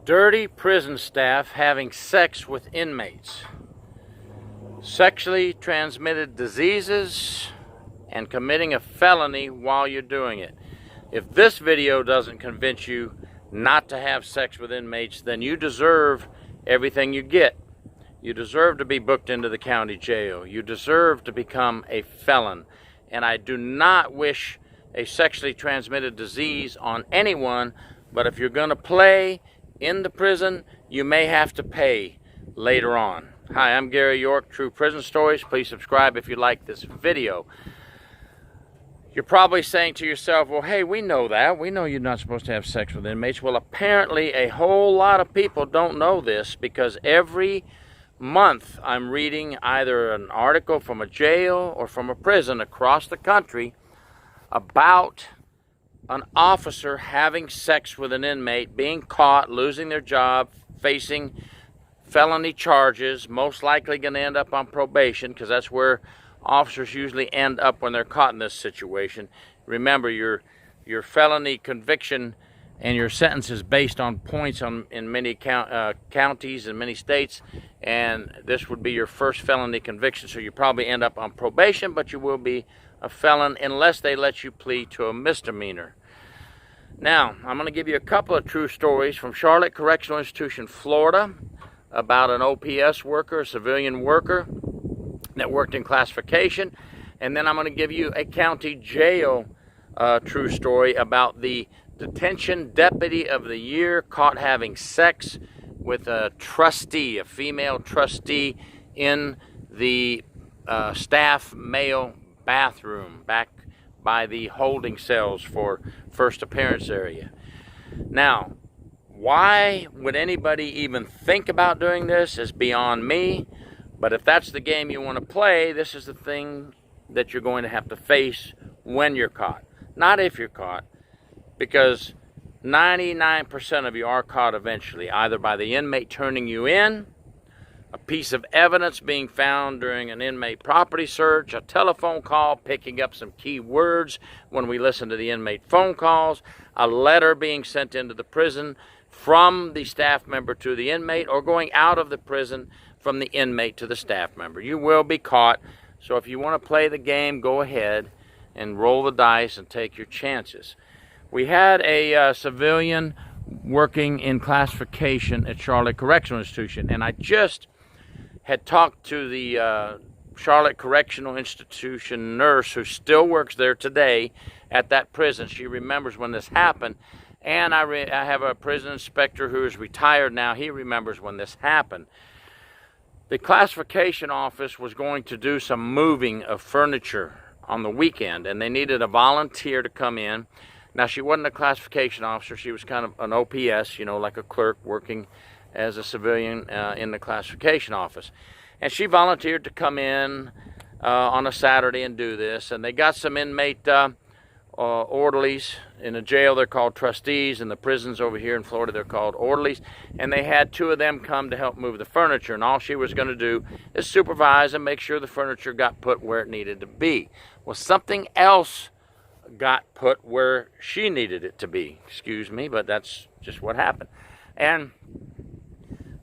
Dirty prison staff having sex with inmates, sexually transmitted diseases, and committing a felony while you're doing it. If this video doesn't convince you not to have sex with inmates, then you deserve everything you get. You deserve to be booked into the county jail. You deserve to become a felon. And I do not wish a sexually transmitted disease on anyone, but if you're going to play in the prison, you may have to pay later on. Hi, I'm Gary York, True Prison Stories. Please subscribe if you like this video. You're probably saying to yourself, well, hey, we know that. We know you're not supposed to have sex with inmates. Well, apparently a whole lot of people don't know this, because every month I'm reading either an article from a jail or from a prison across the country about an officer having sex with an inmate, being caught, losing their job, facing felony charges, most likely going to end up on probation, because that's where officers usually end up when they're caught in this situation. Remember, your felony conviction and your sentence is based on points in many counties and many states, and this would be your first felony conviction, so you probably end up on probation, but you will be a felon unless they let you plead to a misdemeanor. Now, I'm going to give you a couple of true stories from Charlotte Correctional Institution, Florida, about an OPS worker, a civilian worker that worked in classification. And then I'm going to give you a county jail true story about the detention deputy of the year caught having sex with a trustee, a female trustee, in the staff male bathroom back by the holding cells for first appearance area. Now, why would anybody even think about doing this is beyond me, but if that's the game you want to play, this is the thing that you're going to have to face when you're caught. Not if you're caught, because 99% of you are caught eventually, either by the inmate turning you in, a piece of evidence being found during an inmate property search, a telephone call picking up some key words when we listen to the inmate phone calls, a letter being sent into the prison from the staff member to the inmate, or going out of the prison from the inmate to the staff member. You will be caught, so if you want to play the game, go ahead and roll the dice and take your chances. We had a civilian working in classification at Charlotte Correctional Institution, and I just had talked to the Charlotte Correctional Institution nurse who still works there today at that prison. She remembers when this happened. And I have a prison inspector who is retired now. He remembers when this happened. The classification office was going to do some moving of furniture on the weekend, and they needed a volunteer to come in. Now, she wasn't a classification officer. She was kind of an OPS, you know, like a clerk working as a civilian in the classification office. And she volunteered to come in on a Saturday and do this. And they got some inmate orderlies. In a jail, they're called trustees. In the prisons over here in Florida, they're called orderlies. And they had two of them come to help move the furniture. And all she was going to do is supervise and make sure the furniture got put where it needed to be. Well, something else got put where she needed it to be. Excuse me, but that's just what happened. And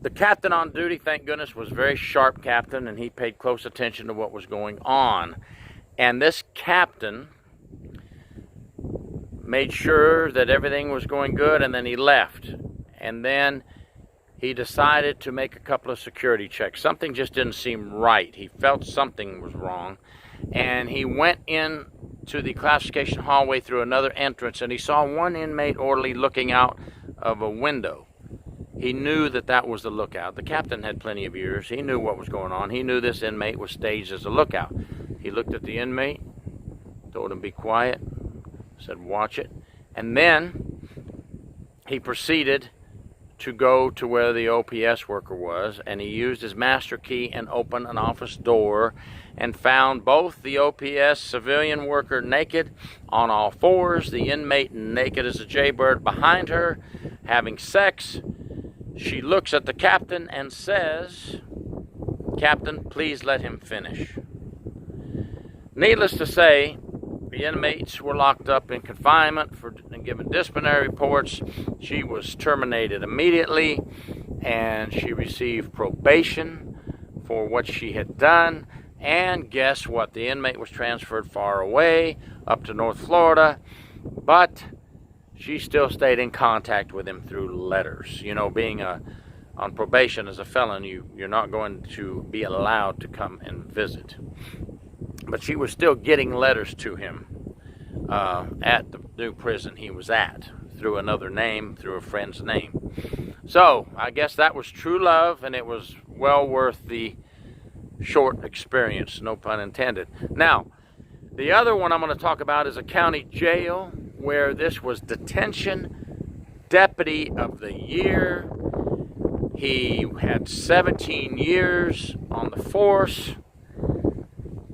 the captain on duty, thank goodness, was a very sharp captain, and he paid close attention to what was going on. And this captain made sure that everything was going good, and then he left. And then he decided to make a couple of security checks. Something just didn't seem right. He felt something was wrong. And he went in to the classification hallway through another entrance, and he saw one inmate orderly looking out of a window. He knew that that was the lookout. The captain had plenty of years. He knew what was going on. He knew this inmate was staged as a lookout. He looked at the inmate, told him be quiet, said watch it, and then he proceeded to go to where the OPS worker was, and he used his master key and opened an office door and found both the OPS civilian worker naked on all fours, the inmate naked as a jaybird behind her, having sex. She looks at the captain and says, "Captain, please let him finish." Needless to say, the inmates were locked up in confinement for given disciplinary reports. She was terminated immediately, and she received probation for what she had done. And guess what? The inmate was transferred far away, up to North Florida, but she still stayed in contact with him through letters. You know, being on probation as a felon, you're not going to be allowed to come and visit. But she was still getting letters to him at the new prison he was at, through another name, through a friend's name. So I guess that was true love, and it was well worth the short experience, no pun intended. Now, the other one I'm going to talk about is a county jail, where this was Detention Deputy of the Year. He had 17 years on the force,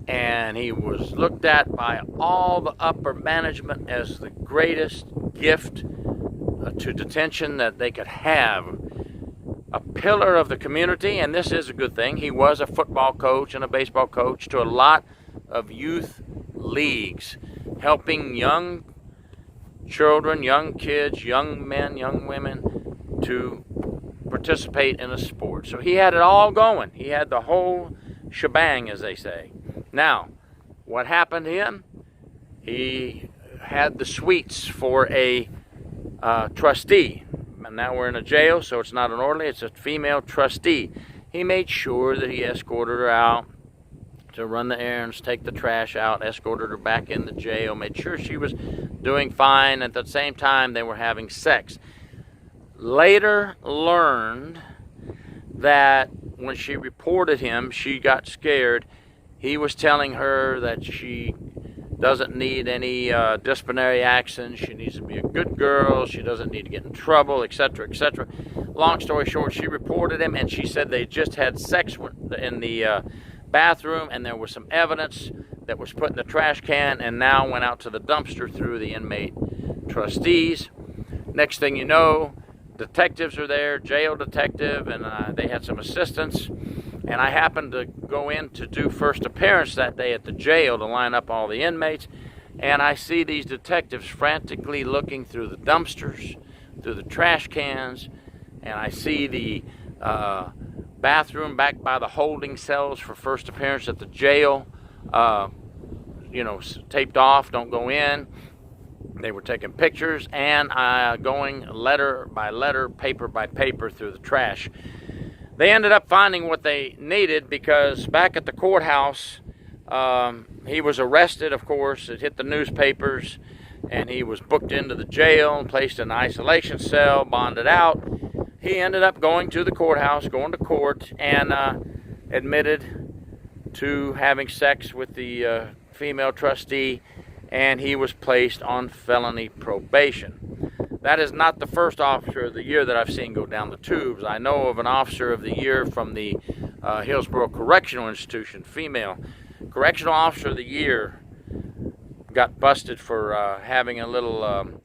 and he was looked at by all the upper management as the greatest gift to detention that they could have. A pillar of the community, and this is a good thing. He was a football coach and a baseball coach to a lot of youth leagues, helping young children, young kids, young men, young women to participate in a sport. So he had it all going. He had the whole shebang, as they say. Now, what happened to him? He had the suites for a trustee. And now we're in a jail, so it's not an orderly, it's a female trustee. He made sure that he escorted her out to run the errands, take the trash out, escorted her back in the jail, made sure she was doing fine. At the same time, they were having sex. Later learned that when she reported him, she got scared. He was telling her that she doesn't need any disciplinary action. She needs to be a good girl. She doesn't need to get in trouble, etc., etc. Long story short, she reported him, and she said they just had sex in the bathroom, and there was some evidence that was put in the trash can and now went out to the dumpster through the inmate trustees. Next thing you know, detectives are there, jail detective, and they had some assistants. And I happened to go in to do first appearance that day at the jail to line up all the inmates. And I see these detectives frantically looking through the dumpsters, through the trash cans. And I see the bathroom back by the holding cells for first appearance at the jail, taped off, don't go in. They were taking pictures and going letter by letter, paper by paper through the trash. They ended up finding what they needed, because back at the courthouse, he was arrested, of course. It hit the newspapers, and he was booked into the jail, placed in an isolation cell, bonded out. He ended up going to the courthouse, going to court, and admitted to having sex with the female trustee, and he was placed on felony probation. That is not the first officer of the year that I've seen go down the tubes. I know of an officer of the year from the Hillsborough Correctional Institution, female. Correctional officer of the year got busted for having a little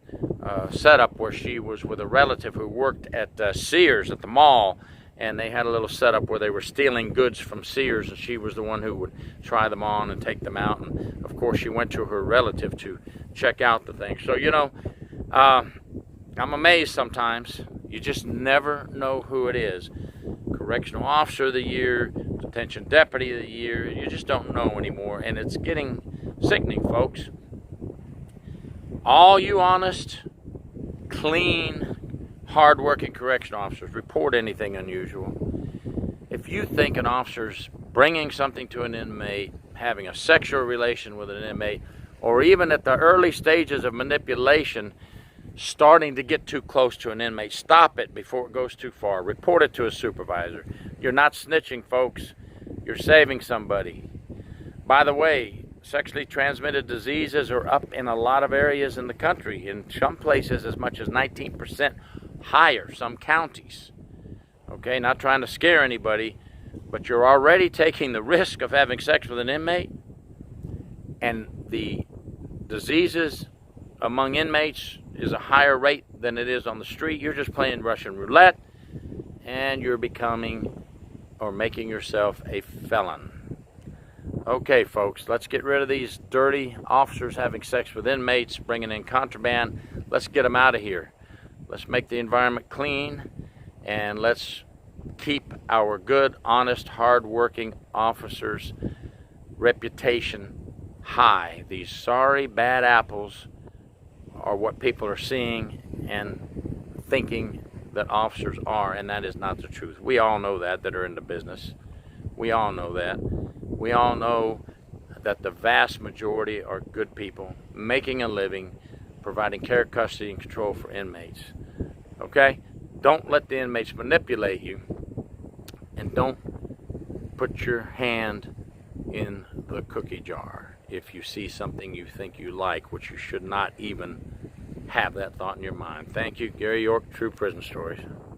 setup where she was with a relative who worked at Sears at the mall, and they had a little setup where they were stealing goods from Sears, and she was the one who would try them on and take them out. And of course, she went to her relative to check out the thing. So, I'm amazed sometimes. You just never know who it is. Correctional Officer of the Year, Detention Deputy of the Year. You just don't know anymore, and it's getting sickening, folks. All you honest, clean, hard-working correctional officers, report anything unusual. If you think an officer's bringing something to an inmate, having a sexual relation with an inmate, or even at the early stages of manipulation, starting to get too close to an inmate, stop it before it goes too far. Report it to a supervisor. You're not snitching, folks. You're saving somebody. By the way, sexually transmitted diseases are up in a lot of areas in the country. In some places, as much as 19% higher, some counties. Okay, not trying to scare anybody, but you're already taking the risk of having sex with an inmate, and the diseases among inmates is a higher rate than it is on the street. You're just playing Russian roulette, and you're becoming or making yourself a felon. Okay, folks, let's get rid of these dirty officers having sex with inmates, bringing in contraband. Let's get them out of here. Let's make the environment clean, and let's keep our good, honest, hard-working officers' reputation high. These sorry, bad apples are what people are seeing and thinking that officers are, and that is not the truth. We all know that are in the business. We all know that. We all know that the vast majority are good people making a living, providing care, custody, and control for inmates. Okay? Don't let the inmates manipulate you, and don't put your hand in the cookie jar if you see something you think you like, which you should not even have that thought in your mind. Thank you. Gary York, True Prison Stories.